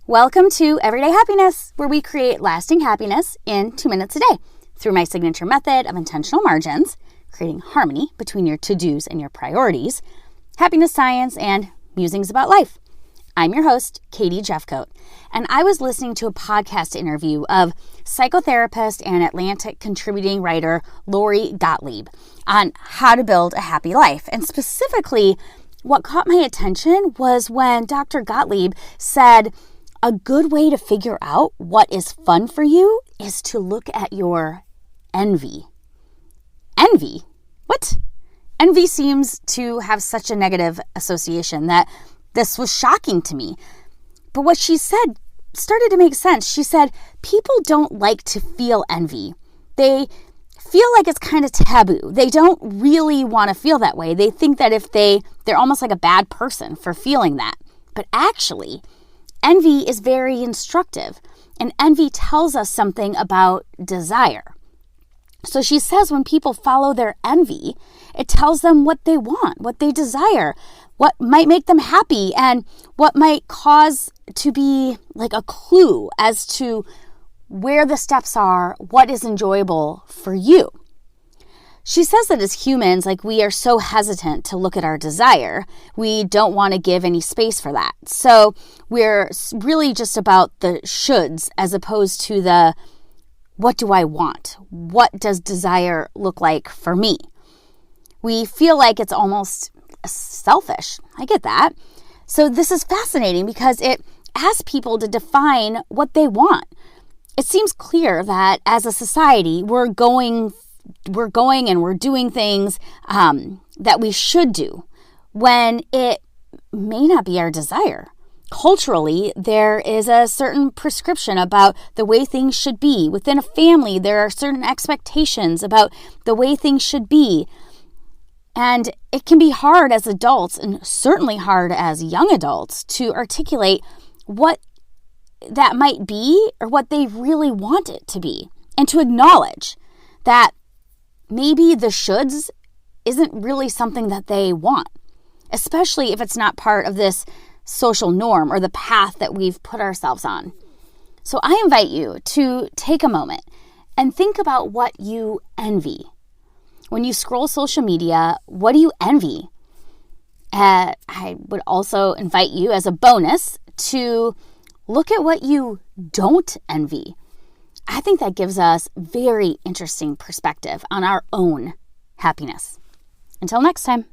Welcome to Everyday Happiness, where we create lasting happiness in 2 minutes a day through my signature method of intentional margins, creating harmony between your to-dos and your priorities, happiness science, and musings about life. I'm your host, Katie Jeffcoat, and I was listening to a podcast interview of psychotherapist and Atlantic contributing writer Lori Gottlieb on how to build a happy life. And specifically, what caught my attention was when Dr. Gottlieb said, a good way to figure out what is fun for you is to look at your envy. Envy? What? Envy seems to have such a negative association that this was shocking to me. But what she said started to make sense. She said, people don't like to feel envy. They feel like it's kind of taboo. They don't really want to feel that way. They think that if they're almost like a bad person for feeling that. But actually, envy is very instructive, and envy tells us something about desire. So she says when people follow their envy, it tells them what they want, what they desire, what might make them happy, and what might cause to be like a clue as to where the steps are, what is enjoyable for you. She says that as humans, we are so hesitant to look at our desire. We don't want to give any space for that. So we're really just about the shoulds as opposed to the what do I want? What does desire look like for me? We feel like it's almost selfish. I get that. So this is fascinating because it asks people to define what they want. It seems clear that as a society, we're going and we're doing things that we should do when it may not be our desire. Culturally, there is a certain prescription about the way things should be. Within a family, there are certain expectations about the way things should be. And it can be hard as adults, and certainly hard as young adults, to articulate what that might be or what they really want it to be. And to acknowledge that maybe the shoulds isn't really something that they want, especially if it's not part of this social norm or the path that we've put ourselves on. So I invite you to take a moment and think about what you envy. When you scroll social media, what do you envy? I would also invite you as a bonus to look at what you don't envy. I think that gives us very interesting perspective on our own happiness. Until next time.